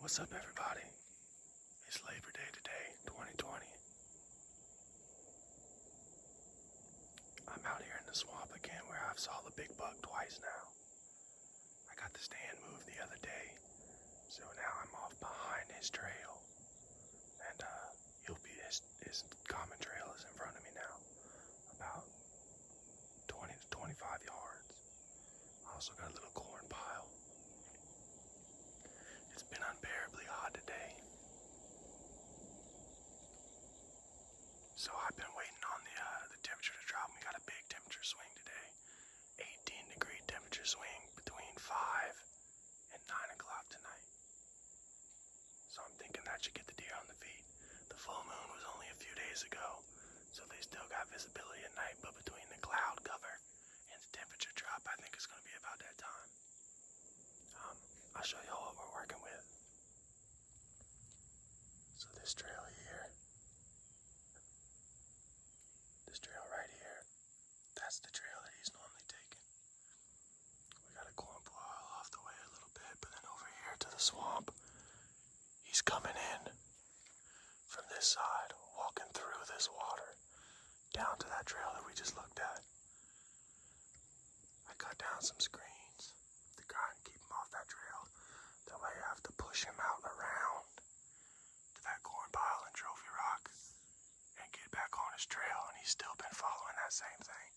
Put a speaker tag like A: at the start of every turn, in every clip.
A: What's up, everybody? It's Labor Day today, 2020. I'm out here in the swamp again where I've saw the big buck twice now. I got the stand moved the other day, so now I'm off behind his trail. And his common trail is in front of me now, about 20 to 25 yards. I also got a little corn pile. It's been unbearably hot today. So I've been waiting on the temperature to drop. We got a big temperature swing today. 18-degree temperature swing between 5 and 9 o'clock tonight. So I'm thinking that should get the deer on the feet. The full moon was only a few days ago, so they still got visibility at night, but between the cloud cover and the temperature drop, I think it's going to be about that time. I'll show y'all what we're working with. So this trail here, this trail right here, that's the trail that he's normally taking. We got a corn pile off the way a little bit, but then over here to the swamp, he's coming in from this side, walking through this water, down to that trail that we just looked at. I cut down some screens to try and keep him off that trail. That way I have to push him out around to that corn pile and Trophy Rock and get back on his trail, and he's still been following that same thing.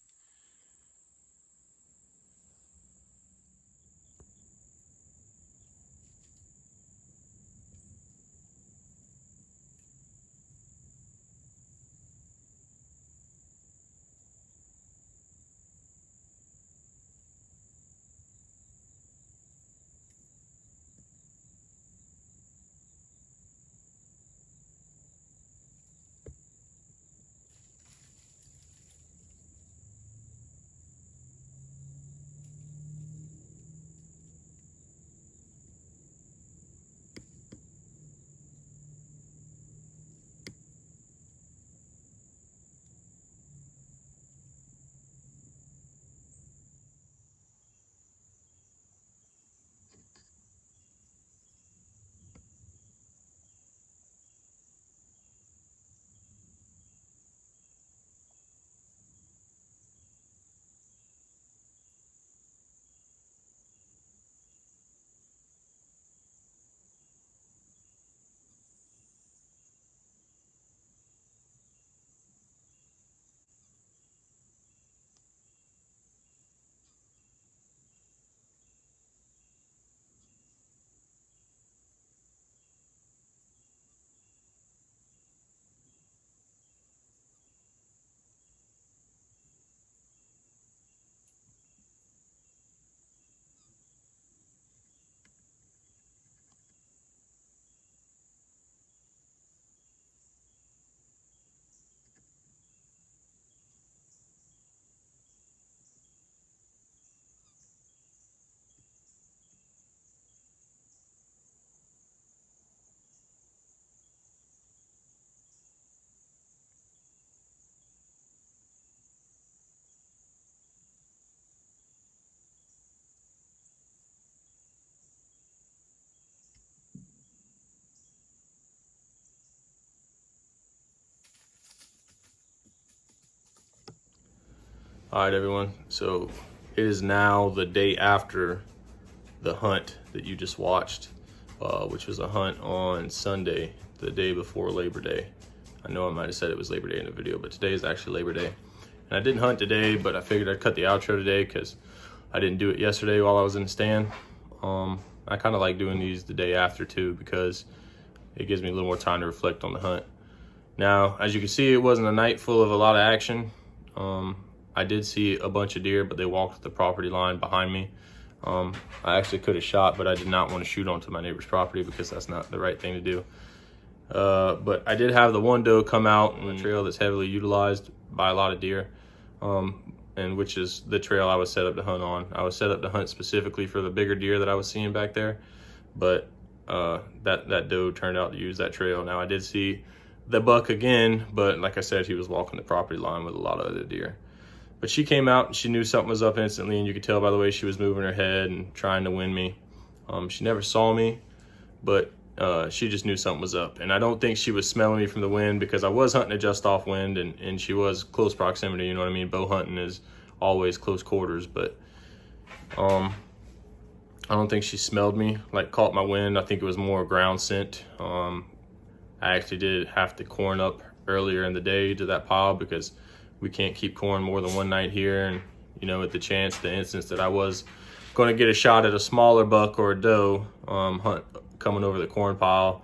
A: All right, everyone. So it is now the day after the hunt that you just watched, which was a hunt on Sunday, the day before Labor Day. I know I might have said it was Labor Day in the video, but today is actually Labor Day. And I didn't hunt today, but I figured I'd cut the outro today because I didn't do it yesterday while I was in the stand. I kind of like doing these the day after too, because it gives me a little more time to reflect on the hunt. Now, as you can see, it wasn't a night full of a lot of action. I did see a bunch of deer, but they walked the property line behind me. I actually could have shot, but I did not want to shoot onto my neighbor's property because that's not the right thing to do. But I did have the one doe come out on a trail that's heavily utilized by a lot of deer, and which is the trail I was set up to hunt on. I was set up to hunt specifically for the bigger deer that I was seeing back there, but that doe turned out to use that trail. Now, I did see the buck again, but like I said, he was walking the property line with a lot of other deer. But she came out and she knew something was up instantly, and you could tell by the way she was moving her head and trying to win me. She never saw me, but she just knew something was up. And I don't think she was smelling me from the wind, because I was hunting a just off wind, and she was close proximity, you know what I mean? Bow hunting is always close quarters, but I don't think she smelled me, like caught my wind. I think it was more ground scent. I actually did have to corn up earlier in the day to that pile, because we can't keep corn more than one night here. And you know, at the instance that I was going to get a shot at a smaller buck or a doe hunt coming over the corn pile,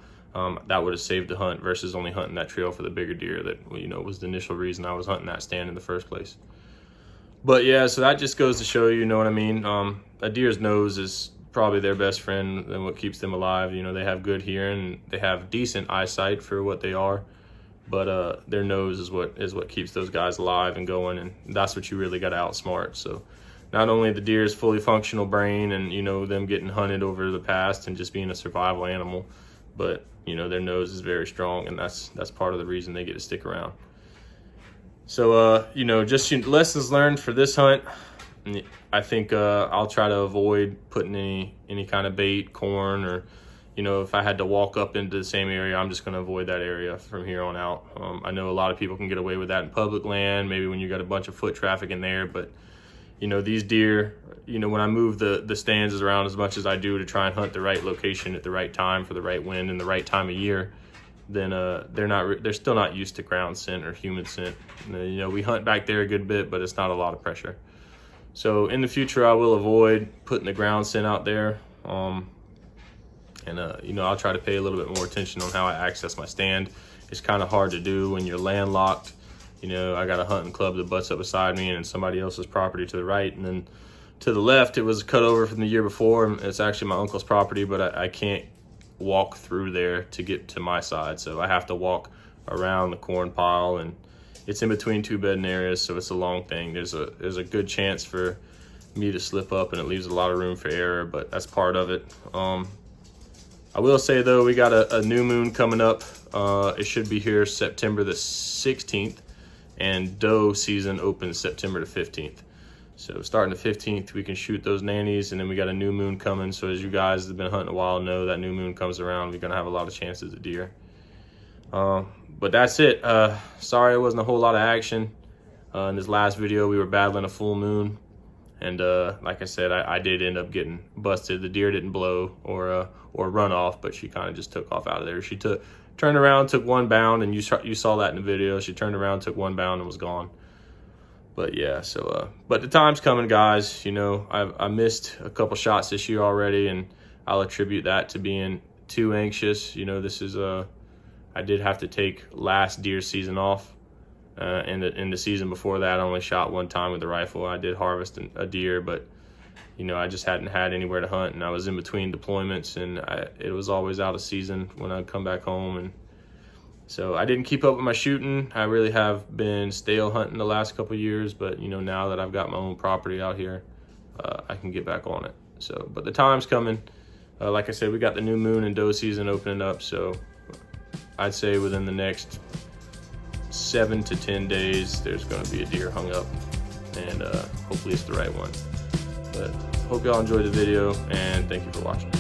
A: that would have saved the hunt versus only hunting that trail for the bigger deer that, you know, was the initial reason I was hunting that stand in the first place. But yeah, so that just goes to show you, know what I mean? A deer's nose is probably their best friend and what keeps them alive. You know, they have good hearing, they have decent eyesight for what they are, but their nose is what keeps those guys alive and going, and that's what you really got to outsmart. So not only the deer's fully functional brain and, you know, them getting hunted over the past and just being a survival animal, but, you know, their nose is very strong, and that's part of the reason they get to stick around. So, you know, just lessons learned for this hunt. I think I'll try to avoid putting any kind of bait, corn, or, you know, if I had to walk up into the same area, I'm just going to avoid that area from here on out. I know a lot of people can get away with that in public land, maybe when you got a bunch of foot traffic in there, but, you know, these deer, you know, when I move the stands around as much as I do to try and hunt the right location at the right time for the right wind and the right time of year, then they're still not used to ground scent or human scent. You know, we hunt back there a good bit, but it's not a lot of pressure. So in the future, I will avoid putting the ground scent out there. You know, I'll try to pay a little bit more attention on how I access my stand. It's kind of hard to do when you're landlocked. You know, I got a hunting club that butts up beside me and somebody else's property to the right, and then to the left, it was cut over from the year before, and it's actually my uncle's property, but I can't walk through there to get to my side, so I have to walk around the corn pile, and it's in between two bedding areas, so it's a long thing. There's a good chance for me to slip up, and it leaves a lot of room for error, but that's part of it. I will say though, we got a new moon coming up. It should be here September the 16th, and doe season opens September the 15th. So starting the 15th, we can shoot those nannies, and then we got a new moon coming. So as you guys that have been hunting a while know, that new moon comes around, we're gonna have a lot of chances at deer. But that's it. Sorry it wasn't a whole lot of action. In this last video, we were battling a full moon, and like I said, I did end up getting busted. The deer didn't blow or run off, but she kind of just took off out of there. She turned around, took one bound, and you saw that in the video. She turned around, took one bound, and was gone. But yeah, so but the time's coming, guys. You know, I missed a couple shots this year already, and I'll attribute that to being too anxious. You know, this is I did have to take last deer season off. In the season before that, I only shot one time with the rifle. I did harvest a deer, but you know, I just hadn't had anywhere to hunt, and I was in between deployments, and it was always out of season when I'd come back home, and so I didn't keep up with my shooting. I really have been stale hunting the last couple of years, but you know, now that I've got my own property out here, I can get back on it. So, but the time's coming. Like I said, we got the new moon and doe season opening up, so I'd say within the next 7 to 10 days, there's going to be a deer hung up, and hopefully it's the right one. But hope y'all enjoyed the video, and thank you for watching.